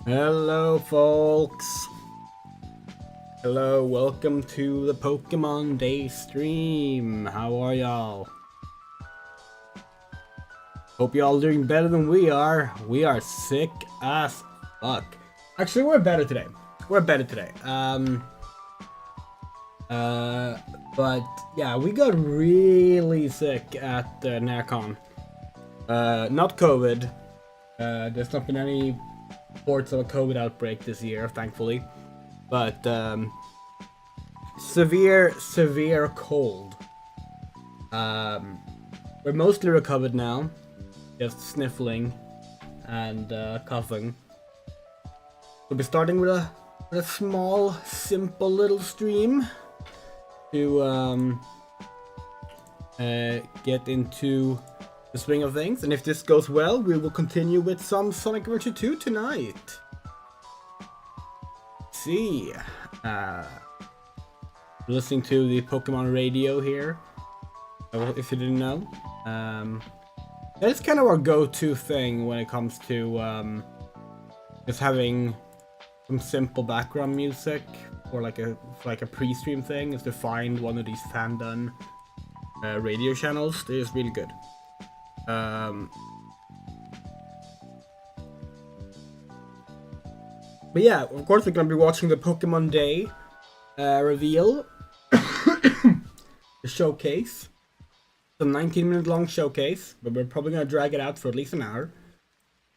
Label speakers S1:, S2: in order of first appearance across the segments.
S1: Hello, folks. Hello, welcome to the Pokemon Day stream. How are y'all? Hope y'all doing better than we are. We are sick as fuck. Actually, we're better today. But yeah, we got really sick at NACON. Not COVID. There's not been any reports of a COVID outbreak this year, thankfully. But severe cold. We're mostly recovered now, just sniffling and coughing. We'll be starting with a small, simple little stream to get into the swing of things. And if this goes well, we will continue with some Sonic Adventure 2 tonight. See, listening to the Pokemon radio here, if you didn't know. That's kind of our go-to thing when it comes to just having some simple background music or like a pre-stream thing, is to find one of these fan-done radio channels. They're just really good. But yeah, of course we're gonna be watching the Pokemon Day reveal, the showcase. It's a 19-minute long showcase, but we're probably gonna drag it out for at least an hour.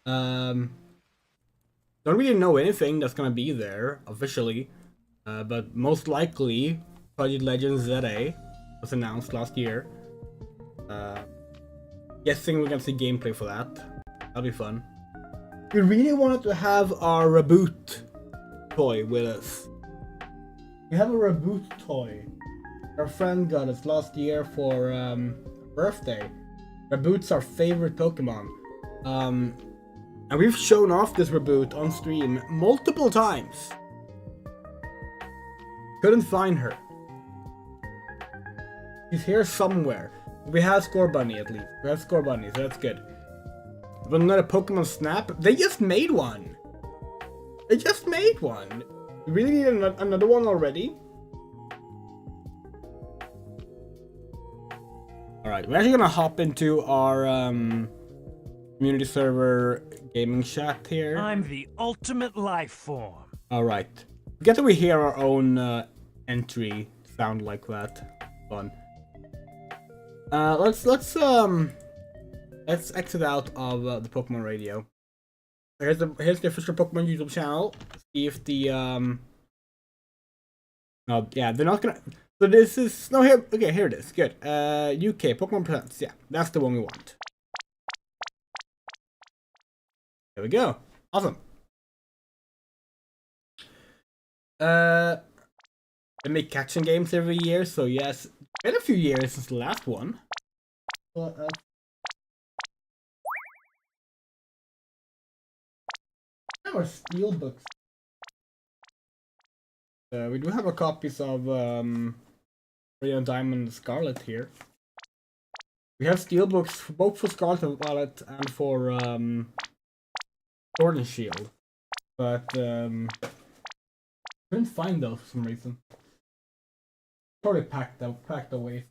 S1: Don't really know anything that's gonna be there officially, but most likely Project Legends ZA was announced last year. Guessing we're gonna see gameplay for that. That'll be fun. We really wanted to have our Reboot toy with us. We have a Reboot toy. Our friend got us last year for birthday. Reboot's our favorite Pokemon. And we've shown off this Reboot on stream multiple times. Couldn't find her. She's here somewhere. We have Scorbunny at least. We have Scorbunny, so that's good. But not a Pokemon Snap? They just made one! They just made one! We really need another one already? Alright, we're actually gonna hop into our community server gaming chat here.
S2: I'm the ultimate life form.
S1: Alright. Forget that we hear our own entry sound like that. Fun. Let's exit out of the Pokemon radio. Here's the official Pokemon YouTube channel. See if the no, yeah, they're not gonna. So this is no here. Okay, here it is. Good. UK Pokemon Presents. Yeah, that's the one we want. There we go. Awesome. They make catching games every year, so yes, been a few years since the last one. But, our steel books. We do have our copies of Radiant Diamond and Scarlet here. We have steel books both for Scarlet and Violet and for Sword and Shield, but couldn't find those for some reason. Probably packed away.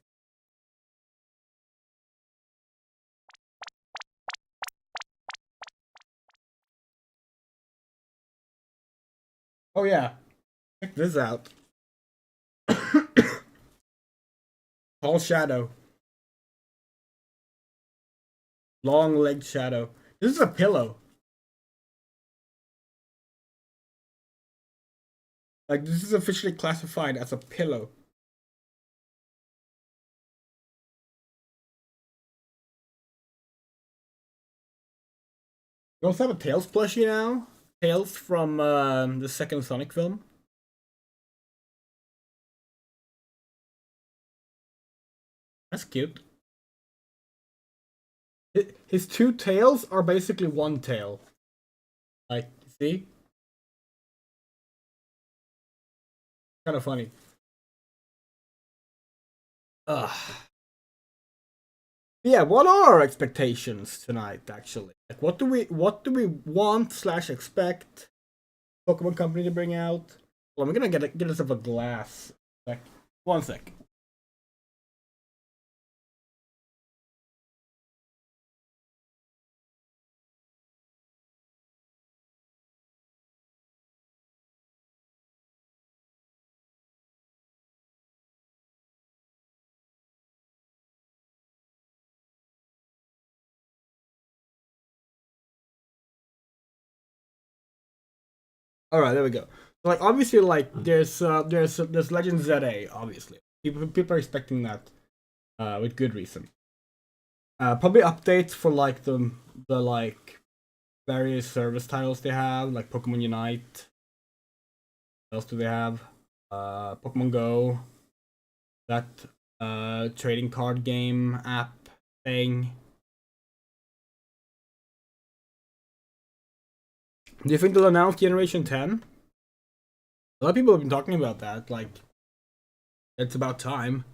S1: Oh yeah, check this out. Tall Shadow. Long-legged Shadow. This is a pillow. Like, this is officially classified as a pillow. We also have a Tails plushie now. Tails from the second Sonic film. That's cute. His two tails are basically one tail. Like, see? Kind of funny. Ugh. Yeah, what are our expectations tonight, actually? Like, what do we want / expect? Pokemon company to bring out. Well, I'm gonna get us up a glass. Like, 1 sec. All right, there we go. Like, obviously, like there's Legend ZA. Obviously, people are expecting that, with good reason. Probably updates for like the like various service titles they have, like Pokemon Unite. What else do they have? Pokemon Go. That trading card game app thing. Do you think they'll announce Generation 10? A lot of people have been talking about that. Like, it's about time.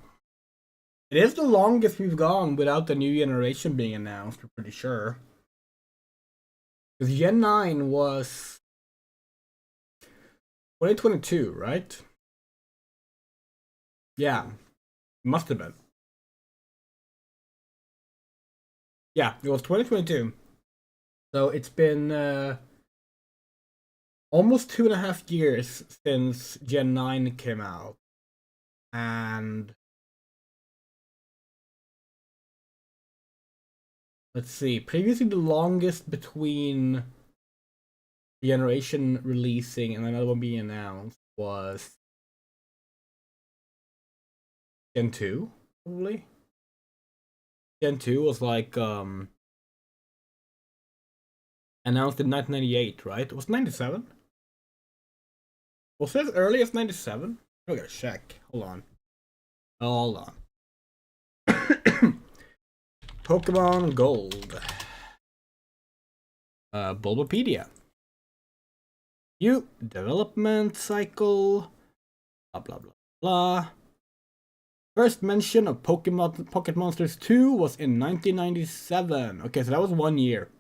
S1: It is the longest we've gone without the new generation being announced, we're pretty sure. Because Gen 9 was 2022, right? Yeah, must have been. Yeah, it was 2022. So it's been almost 2.5 years since Gen 9 came out. And let's see, previously the longest between generation releasing and another one being announced was Gen 2, probably. Gen 2 was like announced in 1998, right? It was 97? Was it as early as 97? I gotta check. Hold on. Hold on. Pokemon Gold. Bulbapedia. Development cycle. Blah blah blah blah. First mention of Pokemon Pocket Monsters 2 was in 1997. Okay, so that was 1 year.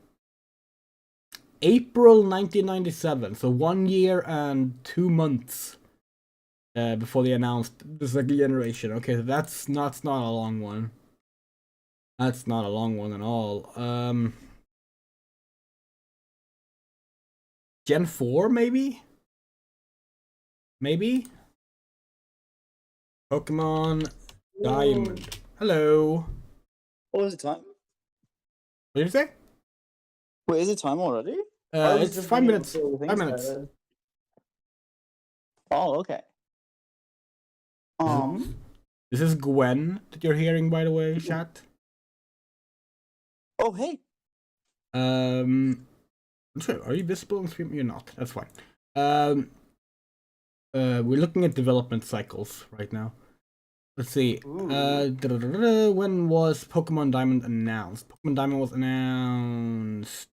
S1: April 1997, so 1 year and 2 months before they announced the second generation. Okay, so that's not a long one. That's not a long one at all. Gen 4, maybe? Maybe? Pokemon Diamond. Hello.
S3: What was the time?
S1: What did you say?
S3: Wait, is it time already? I was
S1: It's
S3: just
S1: 5
S3: reading
S1: minutes.
S3: before the thing
S1: 5 minutes.
S3: started. Oh, okay.
S1: This is Gwen that you're hearing, by the way, chat.
S3: Oh, hey.
S1: I'm sorry, are you visible on stream? You're not. That's fine. We're looking at development cycles right now. Let's see. When was Pokemon Diamond announced? Pokemon Diamond was announced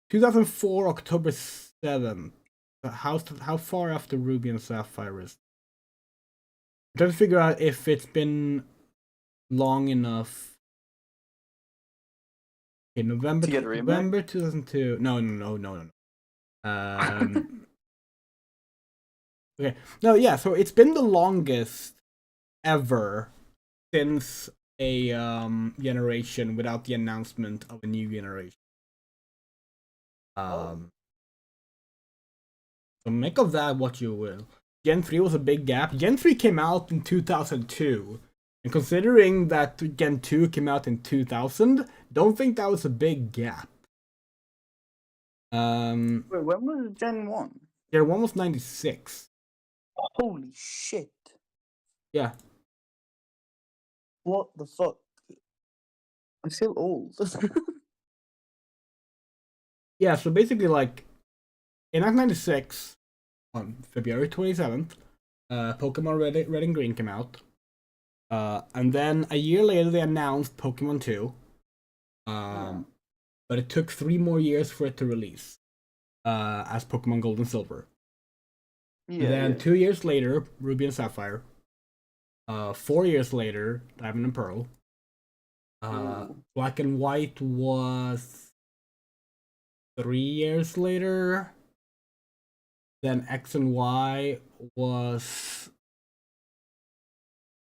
S1: 2004, October 7th. How far after Ruby and Sapphire is? I'm trying to figure out if it's been long enough. Okay, November 2002. No. Okay. No, yeah, so it's been the longest ever since a generation without the announcement of a new generation. So make of that what you will. Gen 3 was a big gap. Gen 3 came out in 2002. And considering that Gen 2 came out in 2000, don't think that was a big gap.
S3: Wait, when was Gen 1?
S1: Gen 1 was 96.
S3: Holy shit.
S1: Yeah.
S3: What the fuck? I'm still old.
S1: Yeah, so basically, like, in 1996, on February 27th, Pokemon Red and Green came out. And then a year later, they announced Pokemon 2. But it took 3 more years for it to release as Pokemon Gold and Silver.
S3: Yeah,
S1: Then
S3: yeah.
S1: 2 years later, Ruby and Sapphire. 4 years later, Diamond and Pearl. Black and White was 3 years later. Then X and Y was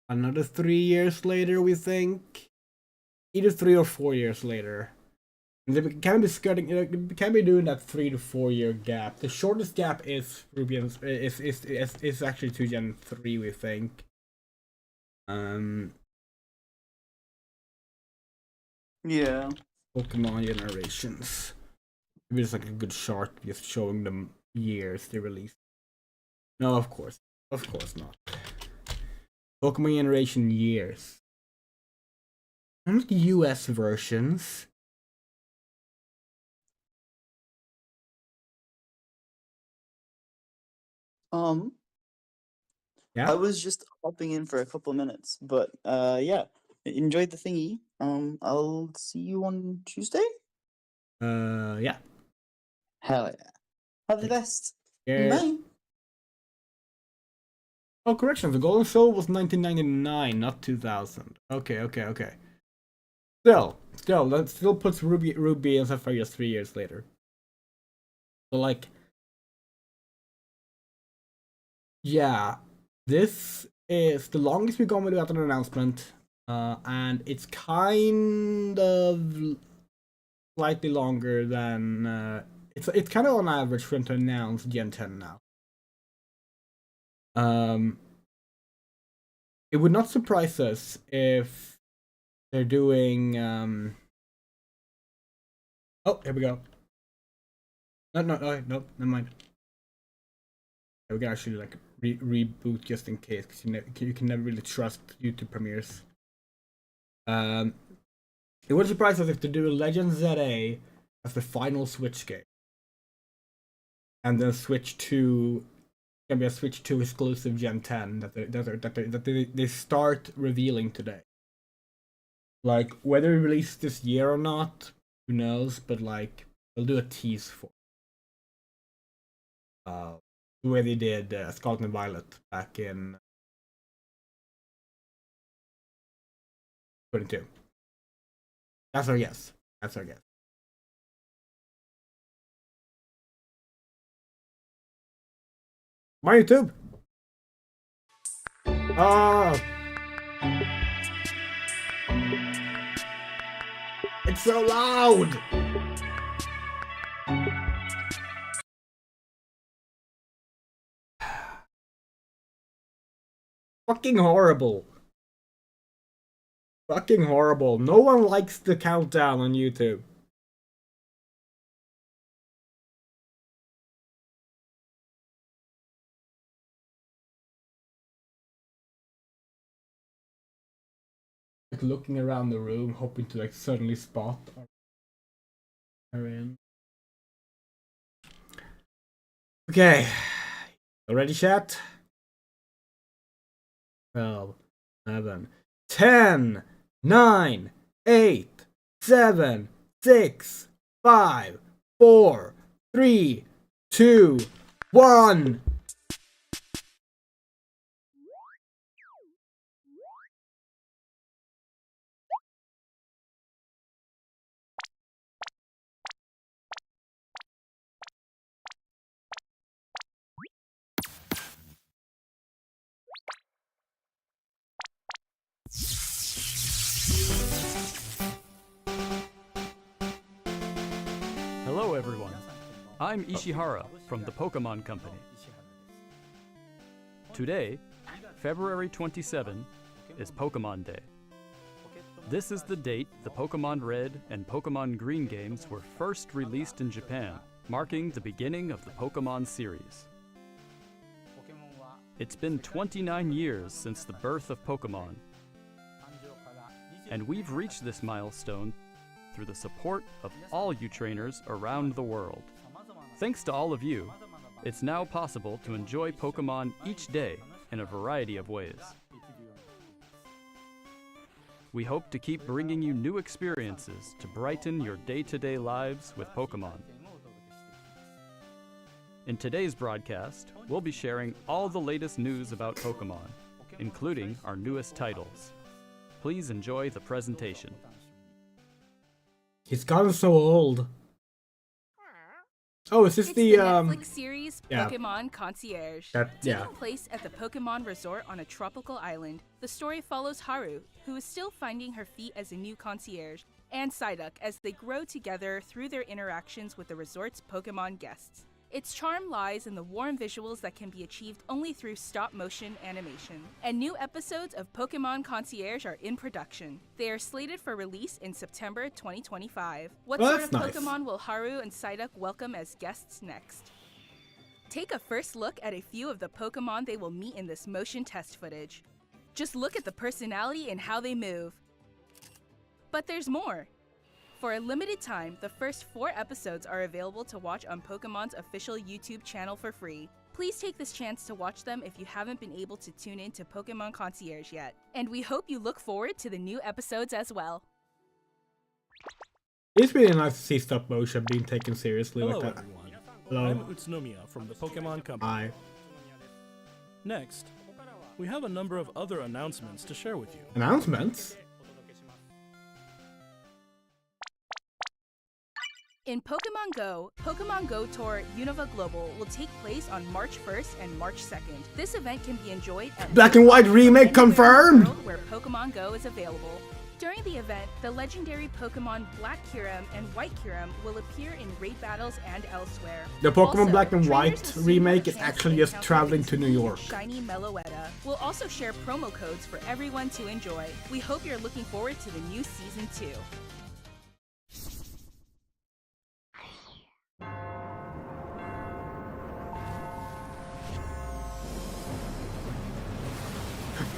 S1: another 3 years later, we think. Either 3 or 4 years later. And they can be skirting, can be doing that 3 to 4 year gap. The shortest gap is Ruby is actually to Gen 3, we think.
S3: Yeah.
S1: Pokemon generations. Maybe it's like a good chart just showing them years they released. No, of course not. Pokemon generation years. Not the US versions. Yeah.
S3: I was just hopping in for a couple of minutes, but yeah, enjoyed the thingy. I'll see you on Tuesday.
S1: Yeah.
S3: Hell yeah! Have the best.
S1: Yeah.
S3: Bye.
S1: Oh, correction. The Golden Soul was 1999, not 2000. Okay. That still puts Ruby and Sapphire just 3 years later. So like, yeah, this is the longest we've gone without an announcement, and it's kind of slightly longer than it's kind of on average for them to announce Gen 10 now. It would not surprise us if they're doing oh, here we go. No, never mind. We can actually like reboot just in case, because you can never really trust YouTube premieres. It would surprise us if they do Legend ZA as the final Switch game, and then can be a Switch 2 exclusive Gen 10 that they start revealing today. Like whether it release this year or not, who knows? But like they'll do a tease for the way they did Scarlet and Violet back in 22. That's our guess. My YouTube. It's so loud. Fucking horrible. No one likes the countdown on YouTube. Like looking around the room, hoping to like suddenly spot her in. Okay. Already, chat? 12, 11, 10, 9, 8, 7, 6, 5, 4, 3, 2, 1.
S4: Hello everyone, I'm Ishihara from the Pokémon Company. Today, February 27, is Pokémon Day. This is the date the Pokémon Red and Pokémon Green games were first released in Japan, marking the beginning of the Pokémon series. It's been 29 years since the birth of Pokémon, and we've reached this milestone through the support of all you trainers around the world. Thanks to all of you, it's now possible to enjoy Pokémon each day in a variety of ways. We hope to keep bringing you new experiences to brighten your day-to-day lives with Pokémon. In today's broadcast, we'll be sharing all the latest news about Pokémon, including our newest titles. Please enjoy the presentation.
S1: He's gotten so old. Oh, is this
S5: It's
S1: the
S5: Netflix series
S1: yeah.
S5: Pokémon Concierge.
S1: That- yeah.
S5: Taking place at the Pokémon Resort on a tropical island, the story follows Haru, who is still finding her feet as a new concierge, and Psyduck as they grow together through their interactions with the resort's Pokémon guests. Its charm lies in the warm visuals that can be achieved only through stop-motion animation. And new episodes of Pokémon Concierge are in production. They are slated for release in September 2025. What
S1: Well,
S5: sort
S1: that's
S5: of
S1: nice.
S5: Pokémon will Haru and Psyduck welcome as guests next? Take a first look at a few of the Pokémon they will meet in this motion test footage. Just look at the personality and how they move. But there's more. For a limited time, the first 4 episodes are available to watch on Pokemon's official YouTube channel for free. Please take this chance to watch them if you haven't been able to tune in to Pokemon Concierge yet. And we hope you look forward to the new episodes as well.
S1: It's really nice to see stop motion being taken seriously
S6: Hello,
S1: like that.
S6: everyone.
S1: Hello.
S6: I'm Utsunomiya from the Pokemon Company.
S1: Hi.
S6: Next, we have a number of other announcements to share with you.
S1: Announcements?
S5: In Pokemon Go Tour Unova Global will take place on March 1st and March 2nd. This event can be enjoyed at
S1: Black and White remake
S5: anywhere in the
S1: confirmed!
S5: world where Pokemon Go is available. During the event, the legendary Pokemon Black Kyurem and White Kyurem will appear in raid battles and elsewhere.
S1: The Pokemon
S5: Also,
S1: Black and
S5: trainers
S1: White
S5: will soon
S1: remake
S5: have
S1: is
S5: a chance
S1: actually
S5: to
S1: just
S5: encounter
S1: traveling to New
S5: exclusive
S1: York.
S5: Shiny Meloetta. We'll also share promo codes for everyone to enjoy. We hope you're looking forward to the new Season 2.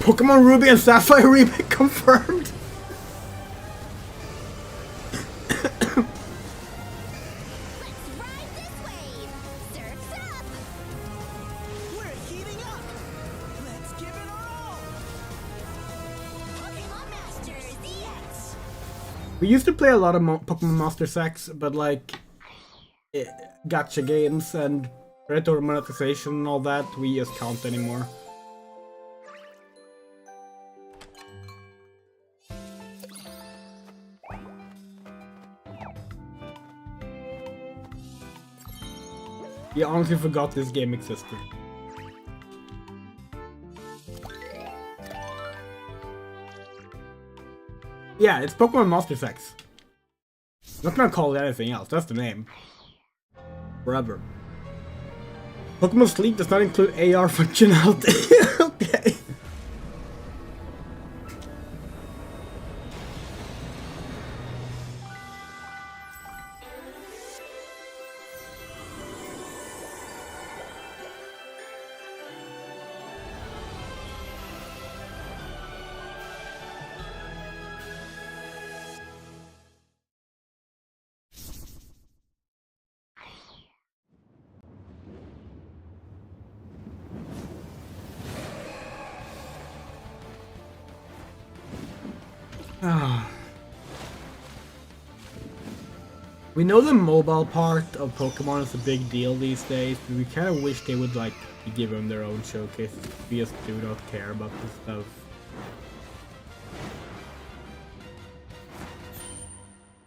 S1: Pokemon Ruby and Sapphire remake confirmed!
S7: Let's ride this wave! Surf's up!
S2: We're heating up. Let's give it our all.
S7: Pokemon Masters EX!
S1: We used to play a lot of Pokemon Master Sex, but like gacha games and predatory monetization and all that, we just can't anymore. You honestly forgot this game existed. Yeah, it's Pokemon Master Sex. Not gonna call it anything else, that's the name. Forever. Pokemon Sleep does not include AR functionality. Okay. We know the mobile part of Pokemon is a big deal these days, but we kind of wish they would like give them their own showcase. We just do not care about this stuff.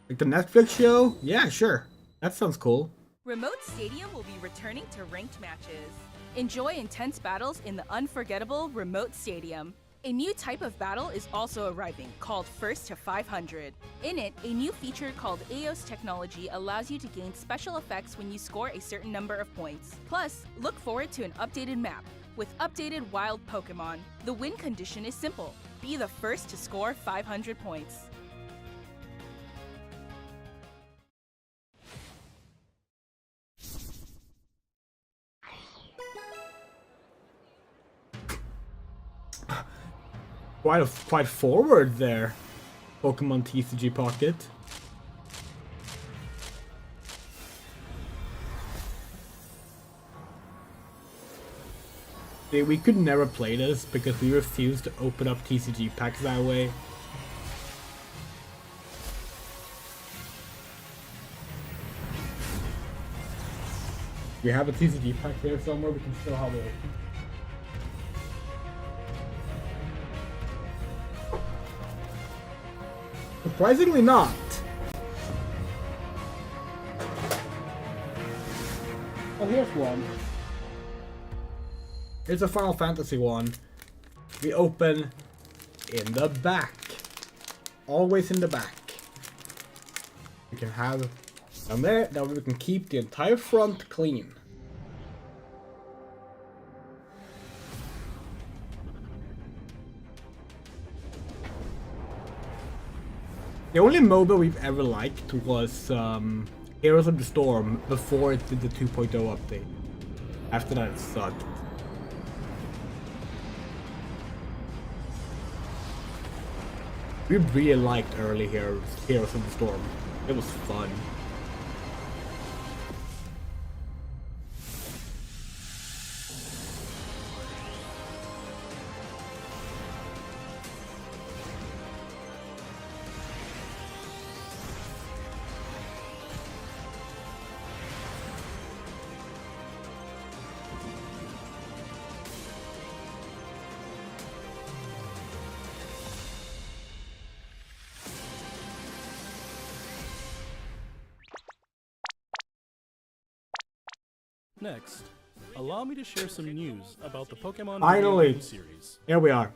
S1: Like the Netflix show? Yeah, sure. That sounds cool.
S5: Remote Stadium will be returning to ranked matches. Enjoy intense battles in the unforgettable Remote Stadium. A new type of battle is also arriving, called First to 500. In it, a new feature called Eos technology allows you to gain special effects when you score a certain number of points. Plus, look forward to an updated map, with updated wild Pokemon. The win condition is simple: be the first to score 500 points.
S1: Quite forward there, Pokemon TCG Pocket. See, we could never play this because we refuse to open up TCG packs that way. We have a TCG pack here somewhere, we can still have it open. Surprisingly not. Oh, here's one. Here's a Final Fantasy one. We open in the back. Always in the back. We can have down there, that way we can keep the entire front clean. The only MOBA we've ever liked was Heroes of the Storm before it did the 2.0 update. After that it sucked. We really liked early Heroes of the Storm. It was fun.
S6: Next, allow me to share some news about the Pokémon
S1: Finally.
S6: video game series.
S1: Here we are.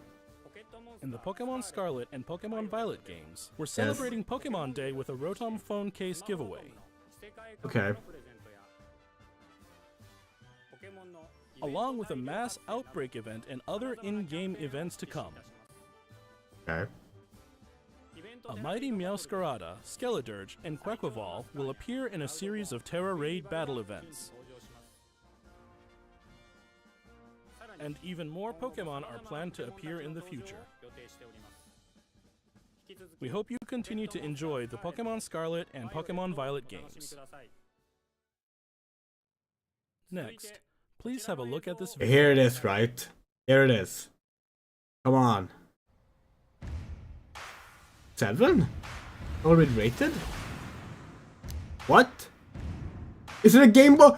S6: In the Pokémon Scarlet and Pokémon Violet games, we're celebrating Pokémon Day with a Rotom phone case giveaway.
S1: Okay.
S6: Along with a mass outbreak event and other in-game events to come.
S1: Okay.
S6: A mighty Meowscarada, Skeledirge, and Quaquaval will appear in a series of Terra Raid battle events. And even more Pokémon are planned to appear in the future. We hope you continue to enjoy the Pokémon Scarlet and Pokémon Violet games. Next, please have a look at this video.
S1: Here it is, right? Here it is. Come on. 7? Already rated? What? Is it a Game Boy?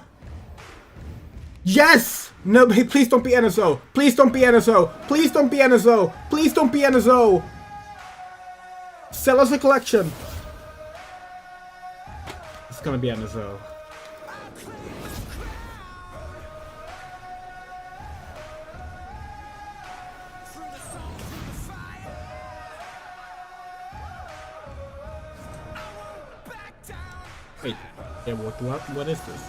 S1: Yes! No, hey, please don't be NSO. Please don't be NSO. Please don't be NSO. Please don't be NSO. Sell us a collection. It's gonna be NSO. Wait, yeah, what is this?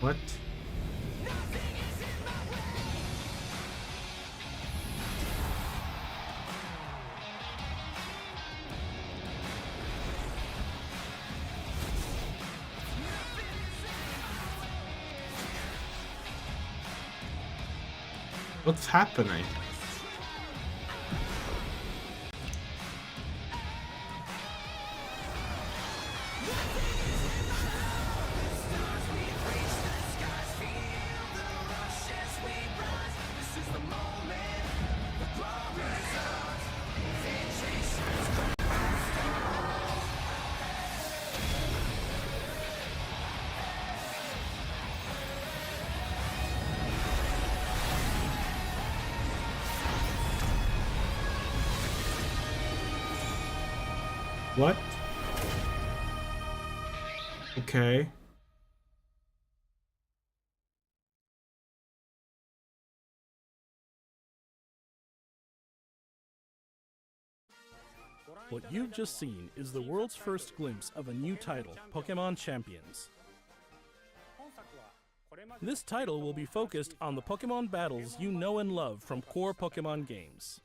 S1: What? What's happening? What? Okay.
S6: What you've just seen is the world's first glimpse of a new title, Pokémon Champions. This title will be focused on the Pokémon battles you know and love from core Pokémon games.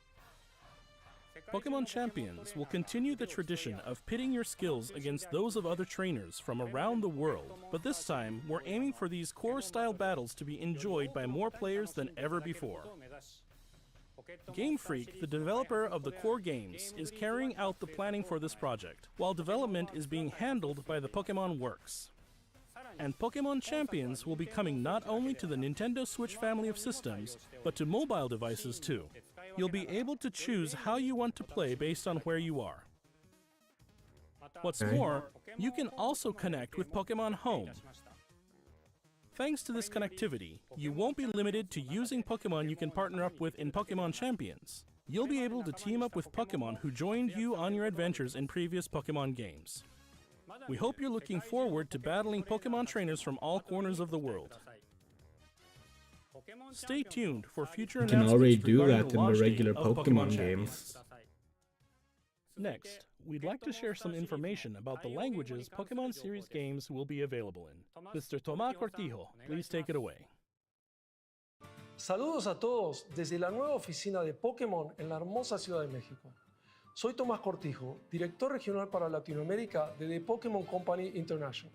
S6: Pokémon Champions will continue the tradition of pitting your skills against those of other trainers from around the world, but this time we're aiming for these core-style battles to be enjoyed by more players than ever before. Game Freak, the developer of the core games, is carrying out the planning for this project, while development is being handled by the Pokémon Works. And Pokémon Champions will be coming not only to the Nintendo Switch family of systems, but to mobile devices too. You'll be able to choose how you want to play based on where you are. What's more, you can also connect with Pokémon Home. Thanks to this connectivity, you won't be limited to using Pokemon you can partner up with in Pokémon Champions. You'll be able to team up with Pokemon who joined you on your adventures in previous Pokemon games. We hope you're looking forward to battling Pokemon trainers from all corners of the world. Stay tuned for future
S1: You can
S6: announcements
S1: already do
S6: regarding
S1: that
S6: the
S1: in the
S6: launch date
S1: regular
S6: of
S1: Pokemon
S6: Champions.
S1: games.
S6: Next, we'd like to share some information about the languages Pokemon series games will be available in. Mr. Tomás Cortijo, please take it away.
S8: Saludos a todos desde la nueva oficina de Pokémon en la hermosa Ciudad de México. Soy Tomás Cortijo, director regional para Latinoamérica de The Pokémon Company International.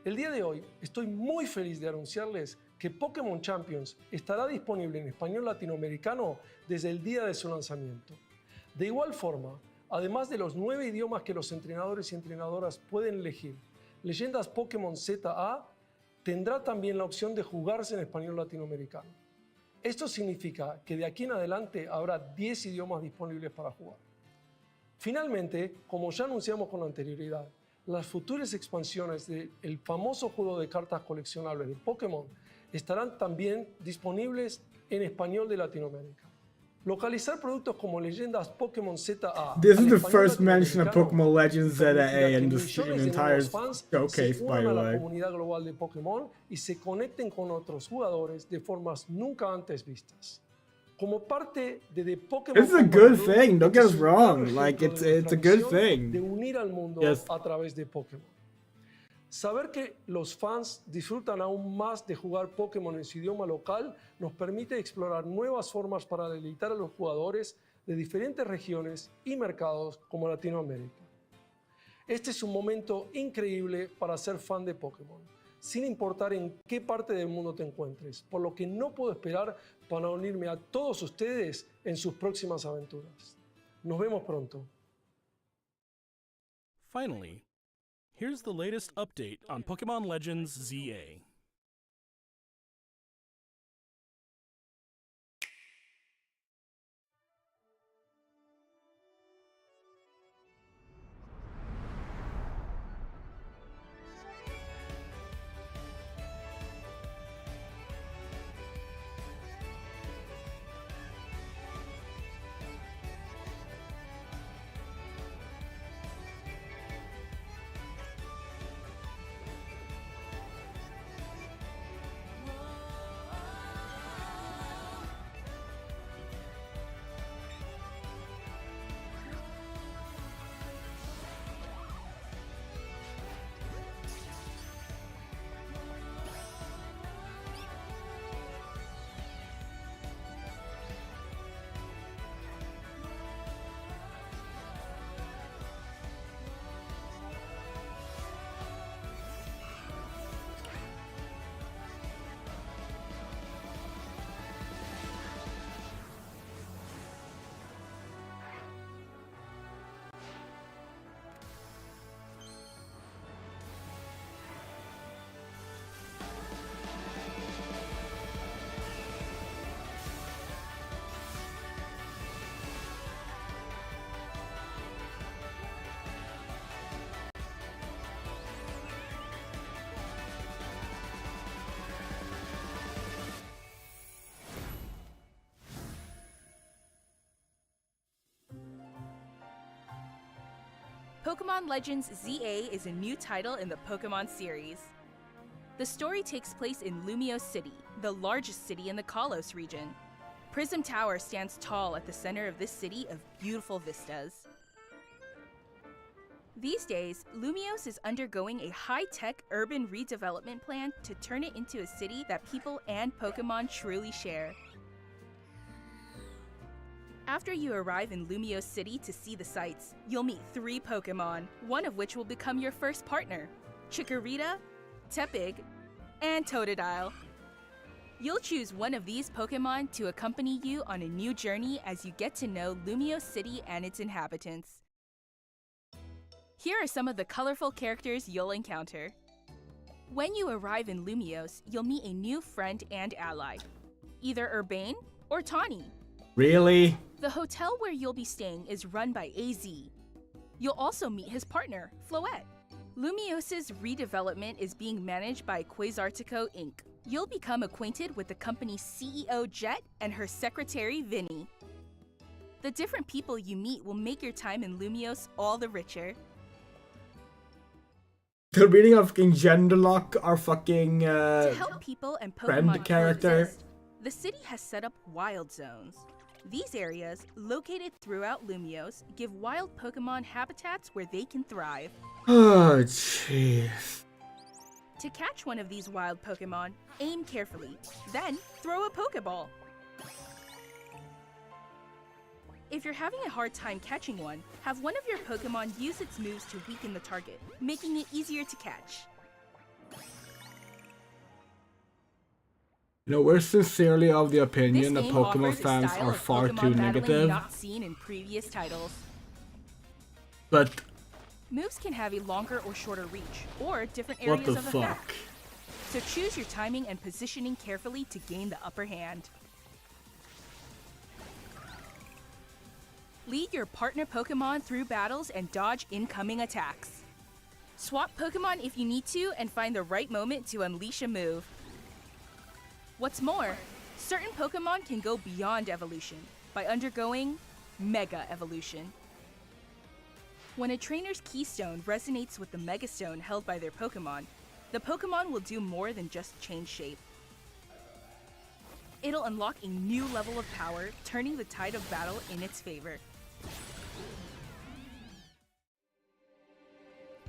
S8: El día de hoy estoy muy feliz de anunciarles que Pokémon Champions estará disponible en español latinoamericano desde el día de su lanzamiento. De igual forma, además de los 9 idiomas que los entrenadores y entrenadoras pueden elegir, Leyendas Pokémon ZA tendrá también la opción de jugarse en español latinoamericano. Esto significa que de aquí en adelante habrá 10 idiomas disponibles para jugar. Finalmente, como ya anunciamos con anterioridad, las futuras expansiones del famoso juego de cartas coleccionables de Pokémon estarán también disponibles en español de Latinoamérica. Localizar productos como Leyendas Pokémon ZA.
S1: This is
S8: al
S1: the
S8: español
S1: first mention of
S8: latinoamericano
S1: Pokémon Legends
S8: permitirá
S1: ZA
S8: que
S1: in the
S8: millones de
S1: entire
S8: nuevos fans
S1: showcase,
S8: se
S1: by
S8: unan
S1: the
S8: a la
S1: way.
S8: comunidad global de Pokémon y se conecten con otros jugadores de formas nunca antes vistas. Como parte de The Pokémon
S1: This is a
S8: Company
S1: good
S8: Group,
S1: thing, don't
S8: este
S1: get
S8: es
S1: us
S8: un claro
S1: wrong,
S8: ejemplo
S1: like,
S8: de
S1: it's
S8: nuestra
S1: a good
S8: misión
S1: thing.
S8: de unir al mundo
S1: Yes.
S8: a través de Pokémon. Saber que los fans disfrutan aún más de jugar Pokémon en su idioma local nos permite explorar nuevas formas para deleitar a los jugadores de diferentes regiones y mercados como Latinoamérica. Este es un momento increíble para ser fan de Pokémon, sin importar en qué parte del mundo te encuentres, por lo que no puedo esperar para unirme a todos ustedes en sus próximas aventuras. Nos vemos pronto.
S6: Finally, here's the latest update on Pokemon Legends ZA.
S5: Pokemon Legends ZA is a new title in the Pokemon series. The story takes place in Lumio City, the largest city in the Kalos region. Prism Tower stands tall at the center of this city of beautiful vistas. These days, Lumios is undergoing a high-tech urban redevelopment plan to turn it into a city that people and Pokemon truly share. After you arrive in Lumio City to see the sights, you'll meet 3 Pokemon, one of which will become your first partner: Chikorita, Tepig, and Totodile. You'll choose one of these Pokemon to accompany you on a new journey as you get to know Lumio City and its inhabitants. Here are some of the colorful characters you'll encounter. When you arrive in Lumios, you'll meet a new friend and ally, either Urbane or Tawny.
S1: Really?
S5: The hotel where you'll be staying is run by AZ. You'll also meet his partner, Floette. Lumios's redevelopment is being managed by Quasartico Inc. You'll become acquainted with the company's CEO Jet and her secretary Vinny. The different people you meet will make your time in Lumios all the richer.
S1: The reading of fucking Genderlock, our fucking
S5: To help people and
S1: friend
S5: Pokemon
S1: character.
S5: coexist, the city has set up wild zones. These areas, located throughout Lumios, give wild Pokemon habitats where they can thrive.
S1: Oh, jeez.
S5: To catch one of these wild Pokemon, aim carefully, then throw a Pokeball. If you're having a hard time catching one, have one of your Pokemon use its moves to weaken the target, making it easier to catch.
S1: You know, we're sincerely of the opinion
S5: This
S1: that
S5: game
S1: Pokemon
S5: offers a
S1: fans
S5: style
S1: are
S5: of
S1: far
S5: Pokemon
S1: too
S5: battling
S1: negative,
S5: not seen in previous titles.
S1: but
S5: Moves can have a longer or shorter reach, or different
S1: what
S5: areas
S1: the
S5: of effect.
S1: fuck?
S5: So choose your timing and positioning carefully to gain the upper hand. Lead your partner Pokemon through battles and dodge incoming attacks. Swap Pokemon if you need to and find the right moment to unleash a move. What's more, certain Pokemon can go beyond evolution by undergoing Mega Evolution. When a trainer's Keystone resonates with the Mega Stone held by their Pokemon, the Pokemon will do more than just change shape. It'll unlock a new level of power, turning the tide of battle in its favor.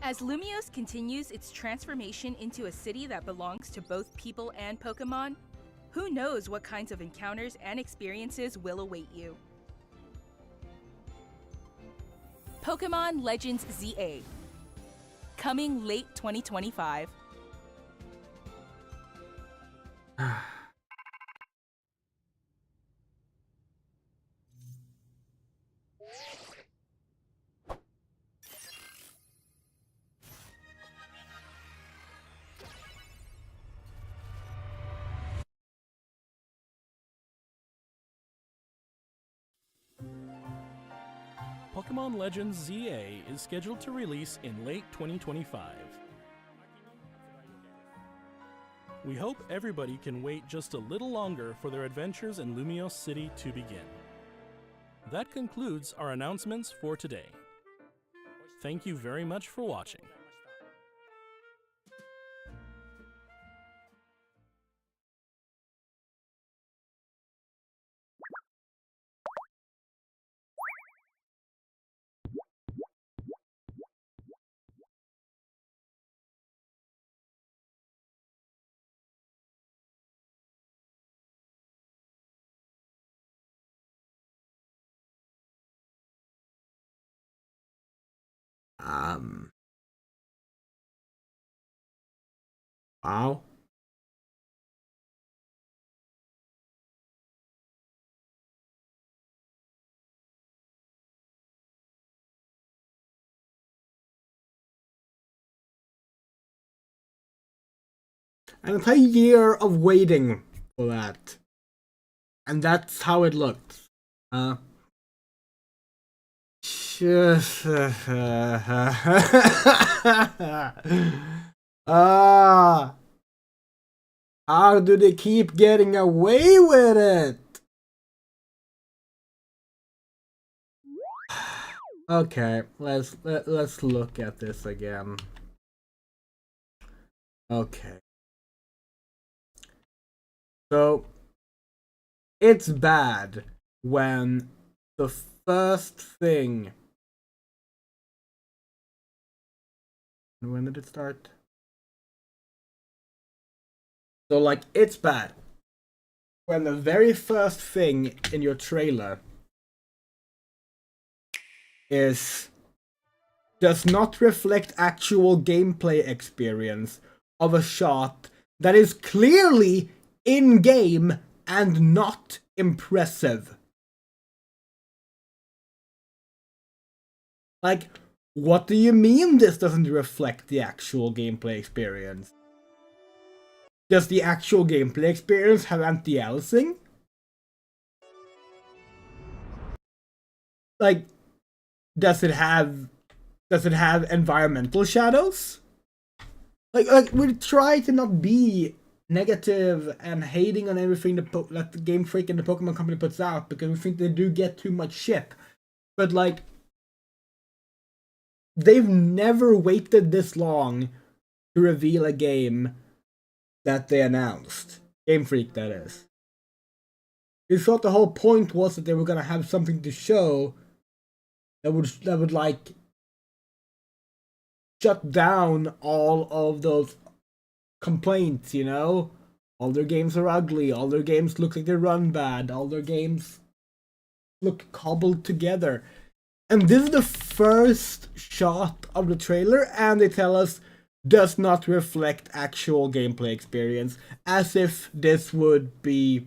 S5: As Lumios continues its transformation into a city that belongs to both people and Pokemon, who knows what kinds of encounters and experiences will await you. Pokemon Legends ZA. Coming late 2025.
S6: Pokemon Legends ZA is scheduled to release in late 2025. We hope everybody can wait just a little longer for their adventures in Lumios City to begin. That concludes our announcements for today. Thank you very much for watching.
S1: Wow. An entire year of waiting for that. And that's how it looked. Just... How do they keep getting away with it? Okay, let's look at this again. Okay. So it's bad when the first thing. When did it start? So like it's bad when the very first thing in your trailer does not reflect actual gameplay experience of a shot that is clearly in-game and not impressive. Like, what do you mean this doesn't reflect the actual gameplay experience? Does the actual gameplay experience have anti-aliasing? Like, does it have environmental shadows? Like we try to not be negative and hating on everything that the Game Freak and the Pokemon Company puts out, because we think they do get too much shit. But like, they've never waited this long to reveal a game that they announced. Game Freak, that is. We thought the whole point was that they were gonna have something to show that would like shut down all of those complaints, you know? All their games are ugly, all their games look like they run bad, all their games look cobbled together. And this is the first shot of the trailer, and they tell us does not reflect actual gameplay experience, as if this would be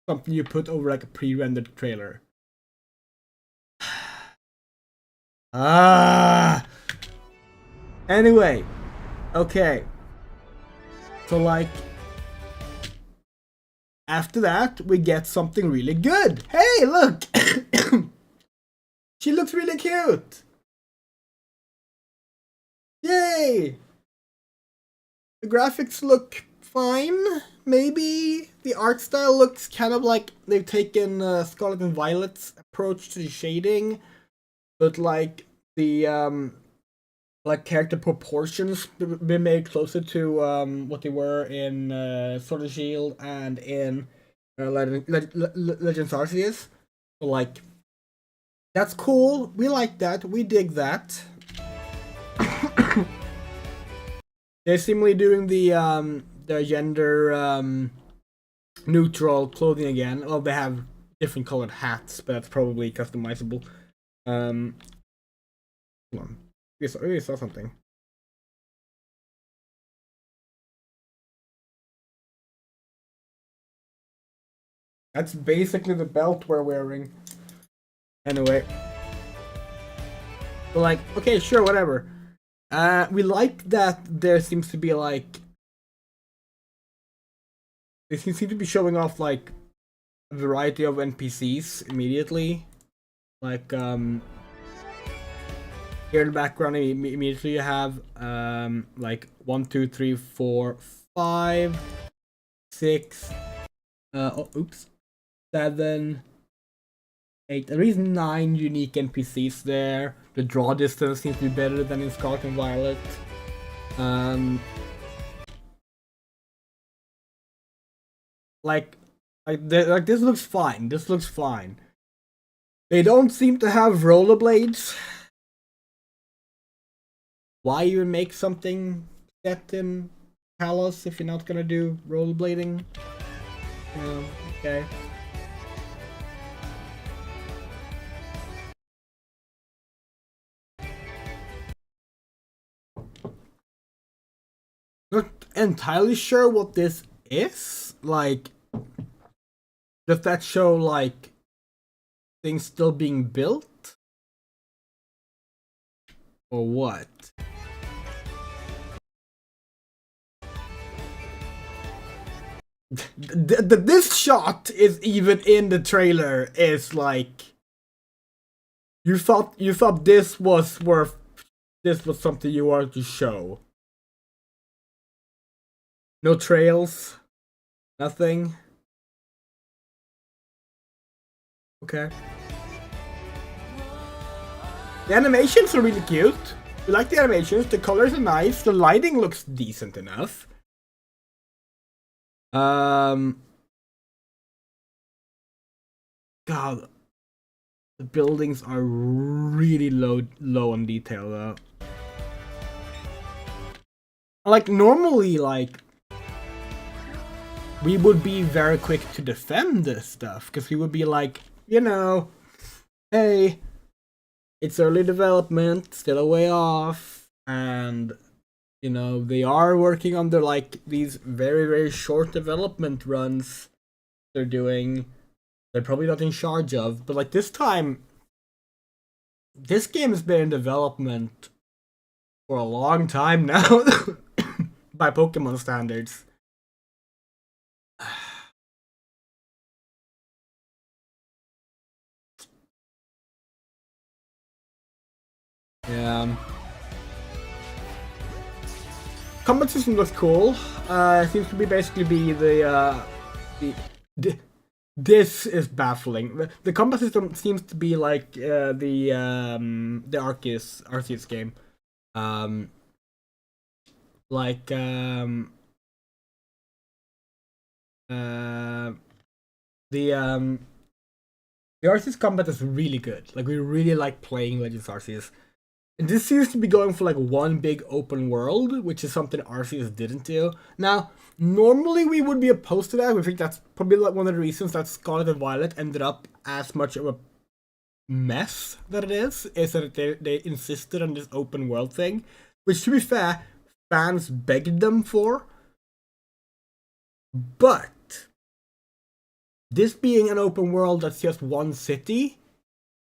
S1: something you put over like a pre-rendered trailer. Anyway, okay. So like, after that, we get something really good. Hey, look! She looks really cute! Yay! The graphics look fine, maybe. The art style looks kind of like they've taken Scarlet and Violet's approach to the shading, but like the like character proportions been made closer to what they were in Sword and Shield and in Legends Arceus. So like, that's cool. We like that. We dig that. They're seemingly doing the gender neutral clothing again. Well, they have different colored hats, but that's probably customizable. Hold on. We saw something. That's basically the belt we're wearing. Anyway. But like, okay, sure, whatever. We like that there seems to be like... They seem to be showing off like a variety of NPCs immediately. Like, here in the background, immediately you have like 1, 2, 3, 4, 5, 6, 7, 8. There is 9 unique NPCs there. The draw distance seems to be better than in Scarlet and Violet. Like this looks fine. This looks fine. They don't seem to have rollerblades. Why even make something set in Palace if you're not gonna do rollerblading? Okay. Not entirely sure what this is. Like, does that show like things still being built? Or what? This shot is even in the trailer is like, you thought this was something you wanted to show. No trails, nothing. Okay. The animations are really cute. We like the animations. The colors are nice. The lighting looks decent enough. God, the buildings are really low on detail though. Like normally, like we would be very quick to defend this stuff because we would be like, you know, hey, it's early development, still a way off, and you know, they are working on their like these very short development runs they're doing. They're probably not in charge of, but like this time, this game has been in development for a long time now by Pokemon standards. Yeah. combat system looks cool. Seems to be basically be the this is baffling. The combat system seems to be like the Arceus game. Like the Arceus combat is really good. Like we really like playing Legends Arceus. And this seems to be going for like one big open world, which is something Arceus didn't do. Now, normally we would be opposed to that. We think that's probably like one of the reasons that Scarlet and Violet ended up as much of a mess that it is that they insisted on this open world thing, which to be fair, fans begged them for. But this being an open world that's just one city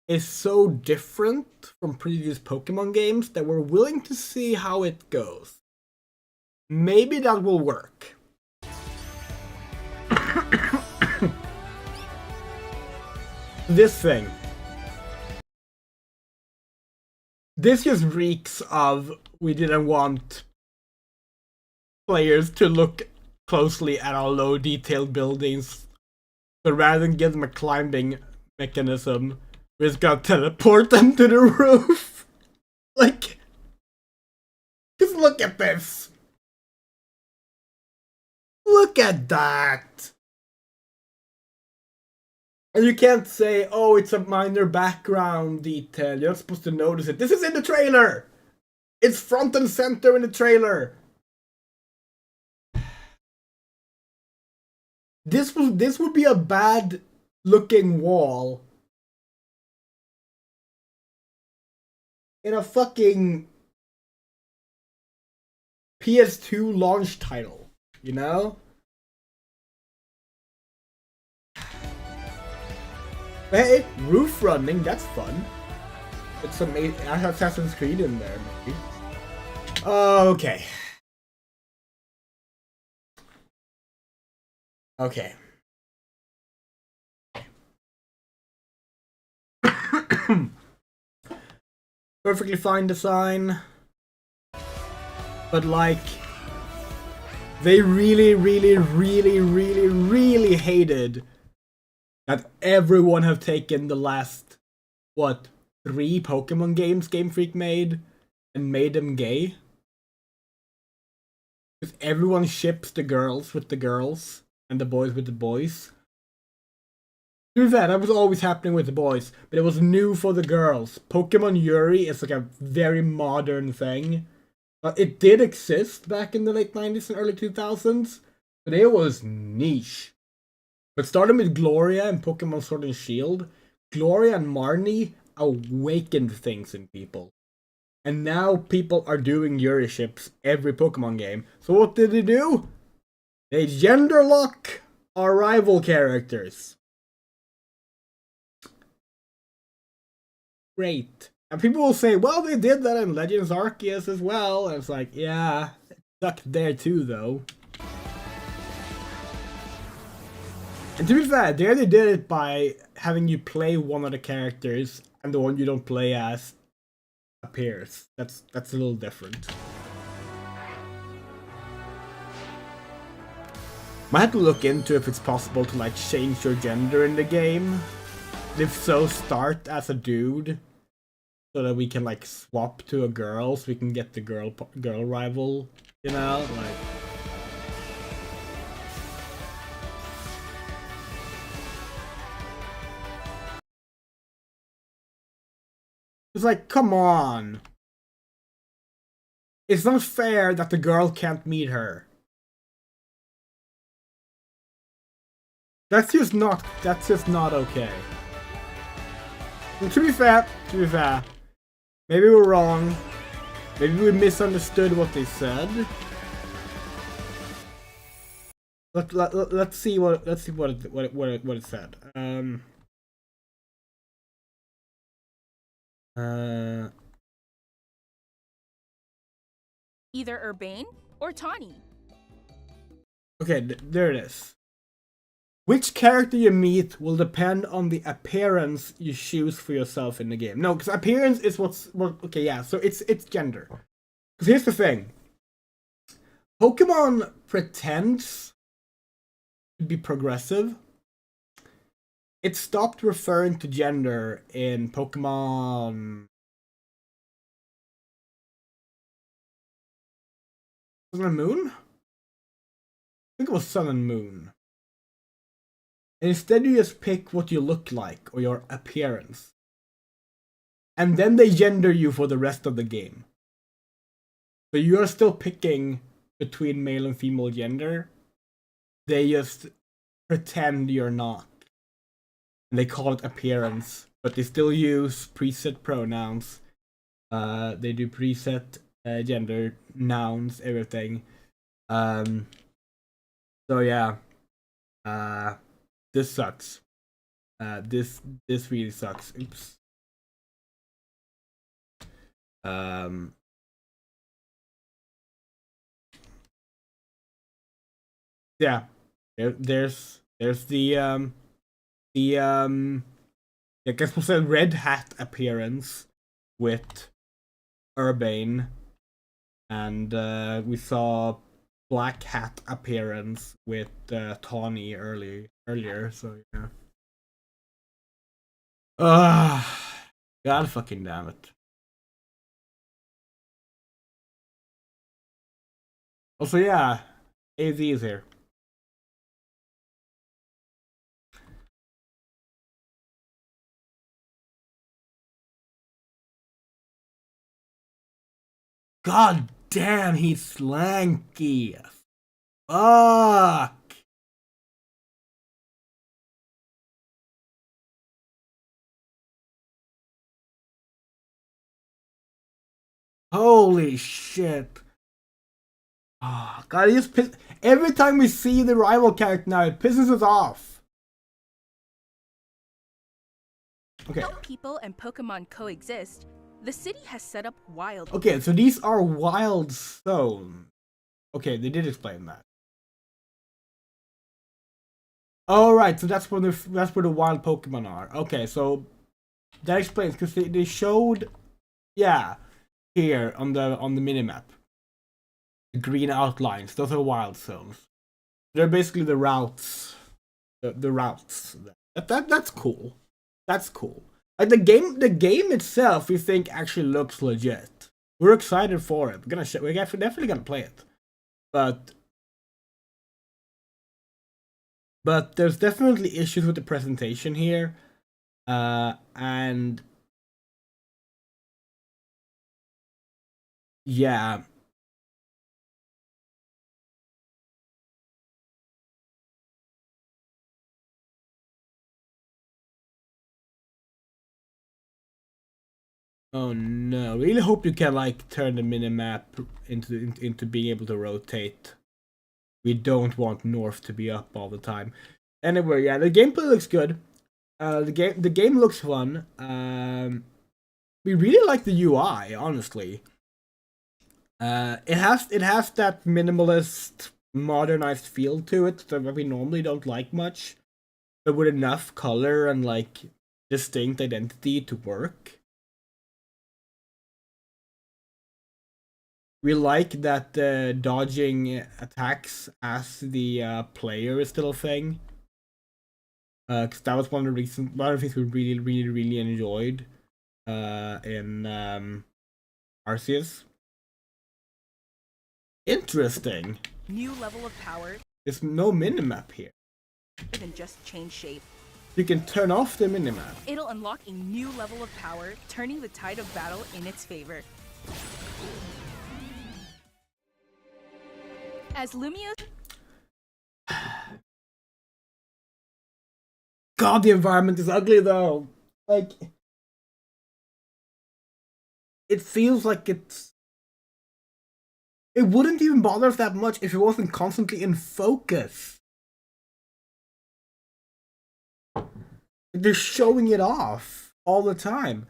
S1: is so different from previous Pokemon games that we're willing to see how it goes. Maybe that will work. This thing. This just reeks of we didn't want players to look closely at our low detailed buildings. So rather than give them a climbing mechanism, we're just gonna teleport them to the roof. Like, just look at this. Look at that. And you can't say, oh, it's a minor background detail. You're not supposed to notice it. This is in the trailer. It's front and center in the trailer. This would be a bad looking wall in a fucking PS2 launch title, you know? Hey, roof running, that's fun. It's some Assassin's Creed in there, maybe. Okay. Okay. Perfectly fine design. But like, they really hated that everyone have taken the last, what, 3 Pokemon games Game Freak made and made them gay. Because everyone ships the girls with the girls and the boys with the boys. To be fair, that was always happening with the boys, but it was new for the girls. Pokemon Yuri is like a very modern thing. It did exist back in the late 90s and early 2000s, but it was niche. But starting with Gloria and Pokemon Sword and Shield, Gloria and Marnie awakened things in people. And now people are doing Yuri ships every Pokemon game. So what did they do? They gender lock our rival characters. Great. And people will say, well, they did that in Legends Arceus as well. And it's like, yeah, it sucked there too, though. And to be fair, there they did it by having you play one of the characters and the one you don't play as appears. That's a little different. Might have to look into if it's possible to like change your gender in the game. If so, start as a dude so that we can like swap to a girl, so we can get the girl rival, you know, like. It's like, come on. It's not fair that the girl can't meet her. That's just not okay. And to be fair, maybe we're wrong. Maybe we misunderstood what they said. Let's see what it said.
S5: Either Urbane or Tawny.
S1: Okay, there it is. Which character you meet will depend on the appearance you choose for yourself in the game. No, because appearance is okay, yeah, so it's gender. Because here's the thing. Pokemon pretends to be progressive. It stopped referring to gender in Pokemon Sun and Moon? I think it was Sun and Moon. And instead you just pick what you look like or your appearance. And then they gender you for the rest of the game. So you're still picking between male and female gender. They just pretend you're not. And they call it appearance. But they still use preset pronouns. They do preset gender, nouns, everything. So yeah. This sucks. This really sucks. Oops. Yeah. There's the I guess we'll say red hat appearance with Urbane, and we saw black hat appearance with Tawny earlier. So yeah. God fucking damn it. Also, yeah, AZ is here. God damn, he's slanky. Fuck. Holy shit. Oh, God, he just every time we see the rival character now, it pisses us off. Okay.
S5: Help people and Pokemon coexist. The city has set up wild.
S1: Okay, so these are wild zones. Okay, they did explain that. All right, so that's where the wild Pokemon are. Okay, so that explains because they showed, yeah, here on the minimap, the green outlines. Those are wild zones. They're basically the routes, the routes. That's cool. That's cool. Like the game itself, we think actually looks legit. We're excited for it. We're definitely gonna play it, but there's definitely issues with the presentation here, and yeah. Oh no! Really hope you can like turn the minimap into being able to rotate. We don't want north to be up all the time. Anyway, yeah, the gameplay looks good. The game looks fun. We really like the UI, honestly. It has that minimalist, modernized feel to it that we normally don't like much, but with enough color and like distinct identity to work. We like that dodging attacks as the player is still a thing. Because that was one of the things we really enjoyed in Arceus. Interesting.
S5: New level of power.
S1: There's no minimap here.
S5: Than just change shape.
S1: You can turn off the minimap.
S5: It'll unlock a new level of power, turning the tide of battle in its favor. As Lumio.
S1: God, the environment is ugly though. Like, it feels like it wouldn't even bother us that much if it wasn't constantly in focus. They're showing it off all the time.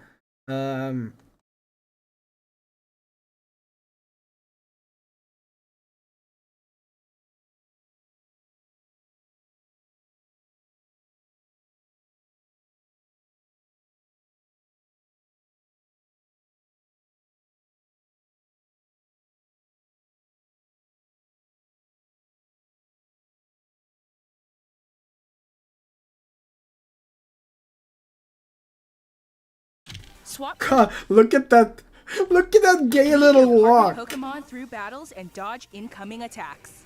S5: Swap
S1: God, look at that. Look at that gay little walk.
S5: Pokemon through battles and dodge incoming attacks.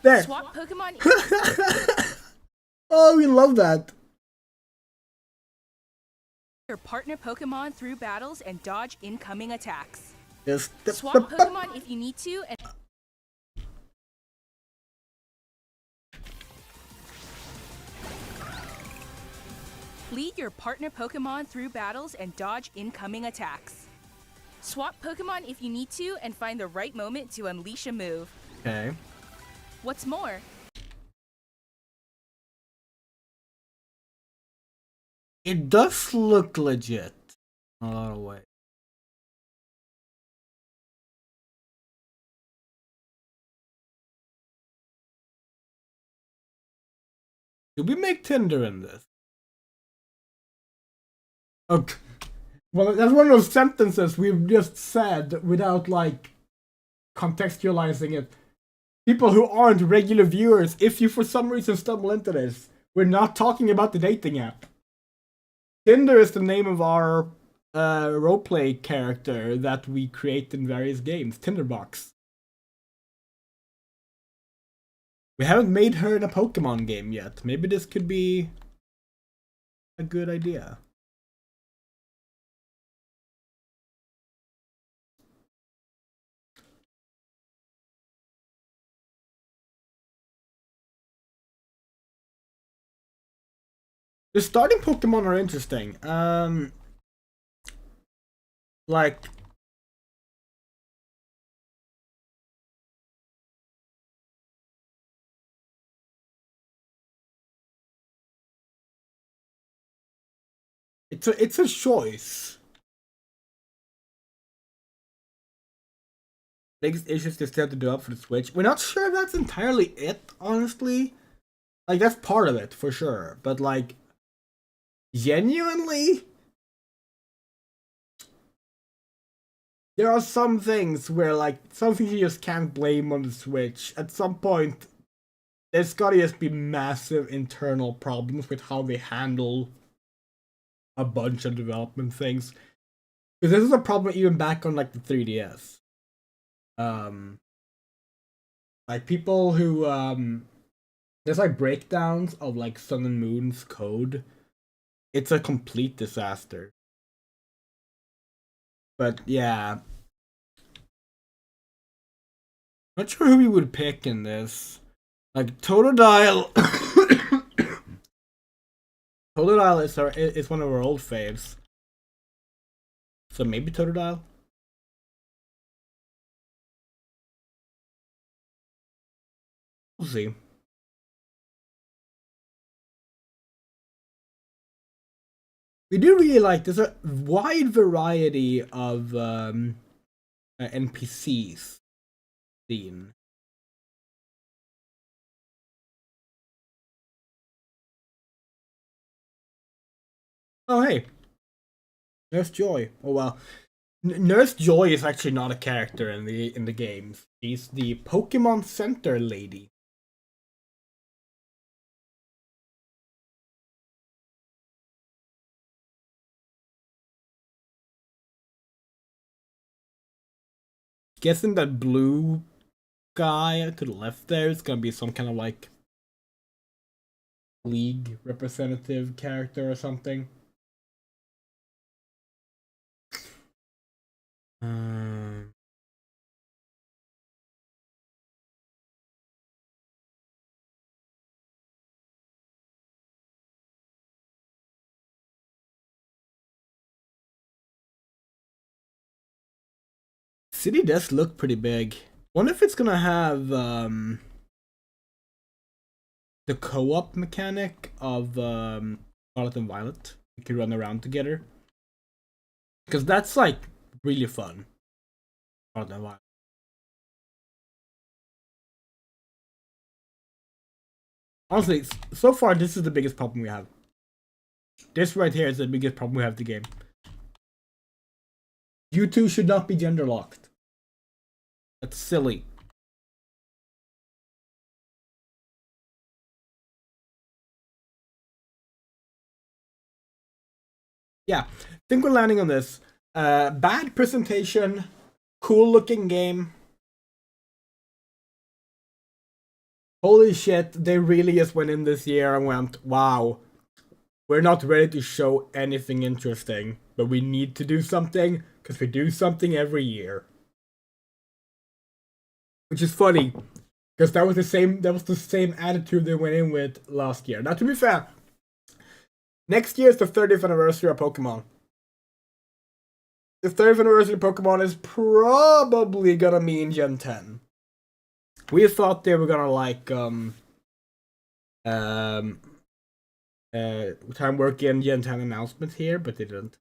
S1: There.
S5: Swap Pokemon.
S1: Oh, we love that.
S5: Your partner Pokemon through battles and dodge incoming attacks.
S1: Just
S5: Swap Pokemon if you need to and lead your partner Pokemon through battles and dodge incoming attacks. Swap Pokemon if you need to and find the right moment to unleash a move.
S1: Okay.
S5: What's more,
S1: It does look legit in a lot of ways. Did we make Tinder in this? Okay. Well, that's one of those sentences we've just said without, like, contextualizing it. People who aren't regular viewers, if you for some reason stumble into this, we're not talking about the dating app. Tinder is the name of our roleplay character that we create in various games. Tinderbox. We haven't made her in a Pokemon game yet. Maybe this could be a good idea. The starting Pokemon are interesting. Like, it's a choice. Biggest issues they still have to do up for the Switch. We're not sure if that's entirely it, honestly. Like, that's part of it for sure, but like, genuinely, there are some things where, like, some things you just can't blame on the Switch. At some point, there's gotta just be massive internal problems with how they handle a bunch of development things. Because this is a problem even back on, like, the 3DS. Like, people who, there's, like, breakdowns of, like, Sun and Moon's code. It's a complete disaster. But, yeah. Not sure who we would pick in this. Like, Totodile. Totodile is one of our old faves. So maybe Totodile? We'll see. We do really like, there's a wide variety of NPCs seen. Oh hey, Nurse Joy. Oh well, Nurse Joy is actually not a character in the games. She's the Pokemon Center lady. Guessing that blue guy to the left there is gonna be some kind of like league representative character or something. City does look pretty big. Wonder if it's gonna have the co-op mechanic of Scarlet and Violet. We can run around together. Because that's like really fun. Scarlet and Violet. Honestly, so far this is the biggest problem we have. This right here is the biggest problem we have with the game. You two should not be gender locked. That's silly. yeah, think we're landing on this. Bad presentation, cool looking game. Holy shit, they really just went in this year and went, wow, we're not ready to show anything interesting, but we need to do something, because we do something every year. Which is funny, because that was the same attitude they went in with last year. Now, to be fair, next year is the 30th anniversary of Pokemon. The 30th anniversary of Pokemon is probably gonna be in Gen 10. We thought they were gonna like time work in Gen 10 announcements here, but they didn't.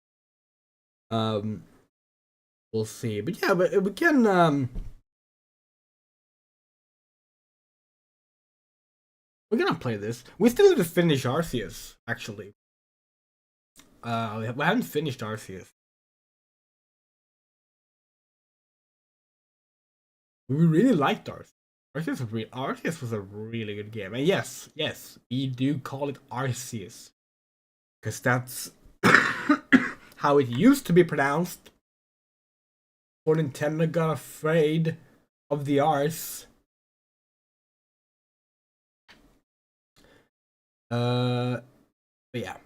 S1: We'll see. But yeah, but we can we're gonna play this. We still have to finish Arceus, actually. We haven't finished Arceus. We really liked Arceus. Arceus was a really good game. And yes, we do call it Arceus. Because that's how it used to be pronounced. Before Nintendo got afraid of the R's. But yeah.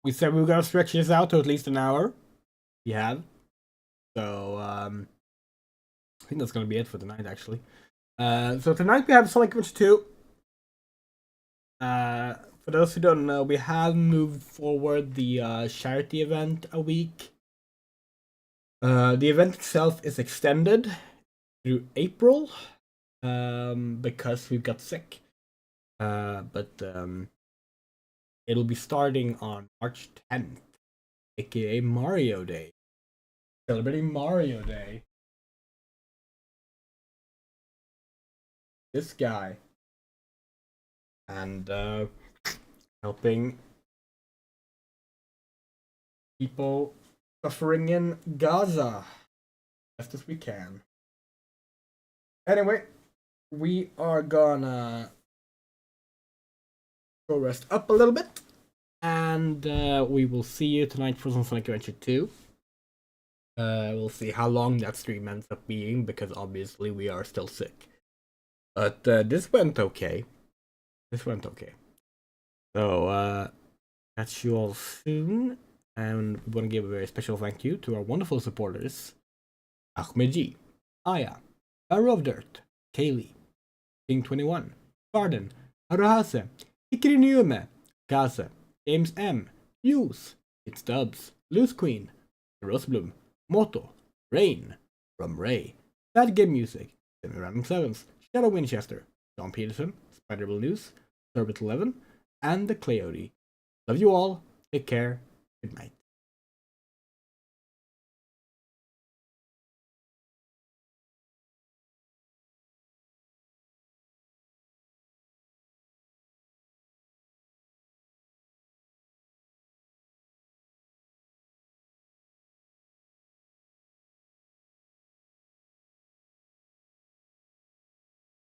S1: We said we were gonna stretch this out to at least an hour. We have. So I think that's gonna be it for tonight, actually. So tonight we have Sonic Adventure 2. For those who don't know, we have moved forward the charity event a week. The event itself is extended through April because we got sick. But it'll be starting on March 10th, aka Mario Day. Celebrating Mario Day. This guy. And helping people suffering in Gaza best as we can. Anyway, we are gonna go rest up a little bit, and we will see you tonight for some Sonic Adventure 2. We'll see how long that stream ends up being, because obviously we are still sick. But this went okay. So, catch you all soon. And we want to give a very special thank you to our wonderful supporters. Ahmed G, Aya, Barrow of Dirt, Kaylee, King21, Garden, Haruhase, Hikiri Niume, Kaze, James M, Hughes, It's Dubs, Loose Queen, Rosebloom, Moto, Rain, From Ray, Bad Game Music, Semi-Random Sevens, Shadow Winchester, John Peterson, Spiderable News, Sorbet11, and the Cleody. Love you all. Take care. Good night.